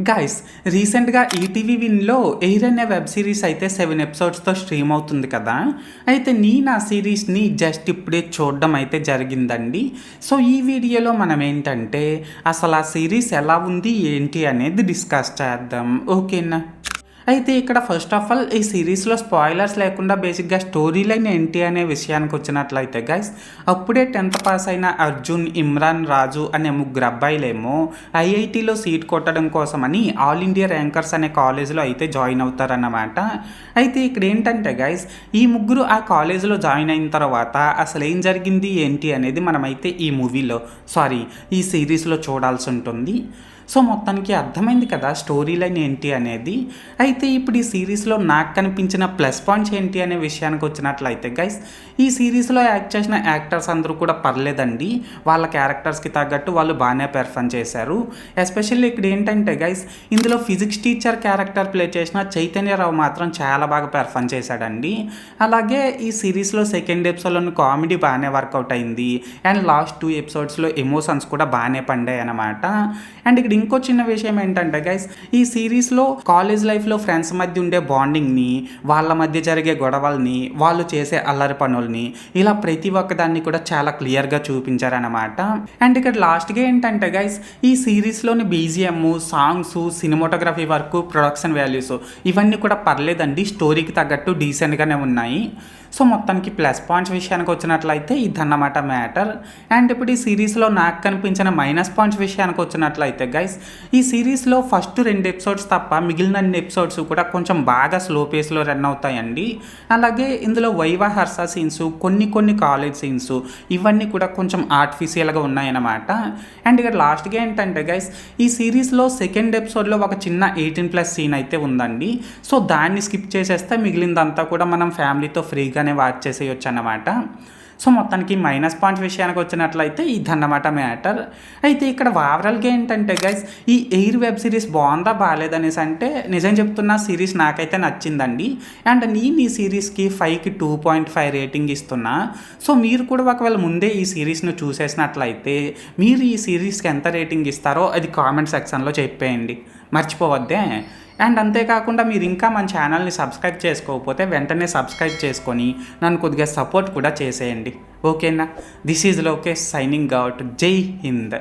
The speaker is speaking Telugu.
గైస్ రీసెంట్గా ఈటీవీ విన్లో ఎయిర్ అనే వెబ్ సిరీస్ అయితే 7 ఎపిసోడ్స్తో స్ట్రీమ్ అవుతుంది కదా. అయితే నేను ఆ సిరీస్ని జస్ట్ ఇప్పుడే చూడడం అయితే జరిగిందండి. సో ఈ వీడియోలో మనం ఏంటంటే అసలు ఆ సిరీస్ ఎలా ఉంది ఏంటి అనేది డిస్కస్ చేద్దాం, ఓకేనా. అయితే ఇక్కడ ఫస్ట్ ఆఫ్ ఆల్ ఈ సిరీస్లో స్పాయిలర్స్ లేకుండా బేసిక్గా స్టోరీ లైన్ ఏంటి అనే విషయానికి వచ్చినట్లయితే గైస్, అప్పుడే 10th పాస్ అయిన అర్జున్, ఇమ్రాన్, రాజు అనే ముగ్గురు అబ్బాయిలేమో ఐఐటీలో సీట్ కొట్టడం కోసమని ఆల్ ఇండియా ర్యాంకర్స్ అనే కాలేజీలో అయితే జాయిన్ అవుతారన్నమాట. అయితే ఇక్కడ ఏంటంటే గైస్, ఈ ముగ్గురు ఆ కాలేజీలో జాయిన్ అయిన తర్వాత అసలు ఏం జరిగింది ఏంటి అనేది మనమైతే ఈ సిరీస్లో చూడాల్సి ఉంటుంది. సో మొత్తానికి అర్థమైంది కదా స్టోరీ లైన్ ఏంటి అనేది. అయితే ఇప్పుడు ఈ సిరీస్లో నాకు కనిపించిన ప్లస్ పాయింట్స్ ఏంటి అనే విషయానికి వచ్చినట్లయితే గైస్, ఈ సిరీస్లో యాక్ట్ చేసిన యాక్టర్స్ అందరూ కూడా పర్లేదండి. వాళ్ళ క్యారెక్టర్స్కి తగ్గట్టు వాళ్ళు బాగానే పెర్ఫామ్ చేశారు. ఎస్పెషల్లీ ఇక్కడ ఏంటంటే గైస్, ఇందులో ఫిజిక్స్ టీచర్ క్యారెక్టర్ ప్లే చేసిన చైతన్యరావు మాత్రం చాలా బాగా పెర్ఫామ్ చేశాడండి. అలాగే ఈ సిరీస్లో సెకండ్ ఎపిసోడ్లోని కామెడీ బాగానే వర్కౌట్ అయింది. అండ్ లాస్ట్ 2 ఎపిసోడ్స్లో ఎమోషన్స్ కూడా బాగానే పండాయి అన్నమాట. అండ్ ఇక్కడ ఇంకో చిన్న విషయం ఏంటంటే గైస్, ఈ సిరీస్లో కాలేజ్ లైఫ్లో ఫ్రెండ్స్ మధ్య ఉండే బాండింగ్ని, వాళ్ళ మధ్య జరిగే గొడవల్ని, వాళ్ళు చేసే అల్లరి పనుల్ని, ఇలా ప్రతి ఒక్కదాన్ని కూడా చాలా క్లియర్గా చూపించారనమాట. అండ్ ఇక్కడ లాస్ట్గా ఏంటంటే గైస్, ఈ సిరీస్లోని BGM, songs, cinematography work, production values ఇవన్నీ కూడా పర్లేదండి, స్టోరీకి తగ్గట్టు డీసెంట్గానే ఉన్నాయి. సో మొత్తానికి ప్లస్ పాయింట్స్ విషయానికి వచ్చినట్లయితే ఇదన్నమాట మ్యాటర్. అండ్ ఇప్పుడు ఈ సిరీస్లో నాకు కనిపించిన మైనస్ పాయింట్స్ విషయానికి వచ్చినట్లయితే గైస్, ఈ సిరీస్లో ఫస్ట్ 2 ఎపిసోడ్స్ తప్ప మిగిలిన 2 ఎపిసోడ్స్ కూడా కొంచెం బాగా స్లో పేస్లో రన్ అవుతాయండి. అలాగే ఇందులో వైవాహర్స సీన్స్, కొన్ని కాలేజ్ సీన్స్ ఇవన్నీ కూడా కొంచెం ఆర్టిఫిషియల్గా ఉన్నాయన్నమాట. అండ్ ఇక్కడ లాస్ట్గా ఏంటంటే గైస్, ఈ సిరీస్లో సెకండ్ ఎపిసోడ్లో ఒక చిన్న 18+ సీన్ అయితే ఉందండి. సో దాన్ని స్కిప్ చేసేస్తే మిగిలిందంతా కూడా మనం ఫ్యామిలీతో ఫ్రీగానే వాచ్ చేసేయచ్చు అన్నమాట. సో మొత్తానికి మైనస్ పాయింట్స్ విషయానికి వచ్చినట్లయితే ఇదన్నమాట మ్యాటర్. అయితే ఇక్కడ ఓవరాల్గా ఏంటంటే గైస్, ఈ ఎయిర్ వెబ్ సిరీస్ బాగుందా బాగాలేదనేసి అంటే నిజం చెప్తున్న సిరీస్ నాకైతే నచ్చిందండి. అండ్ నేను ఈ సిరీస్కి 5కి 2.5 రేటింగ్ ఇస్తున్నా. సో మీరు కూడా ఒకవేళ ముందే ఈ సిరీస్ను చూసేసినట్లయితే మీరు ఈ సిరీస్కి ఎంత రేటింగ్ ఇస్తారో అది కామెంట్ సెక్షన్లో చెప్పేయండి, మర్చిపోవద్దే. అండ్ అంతేకాకుండా మీరు ఇంకా మన ఛానల్ని సబ్స్క్రైబ్ చేసుకోకపోతే వెంటనే సబ్స్క్రైబ్ చేసుకొని నన్ను కొద్దిగా సపోర్ట్ కూడా చేసేయండి, ఓకేనా. This is Lokesh signing out. జై హింద్.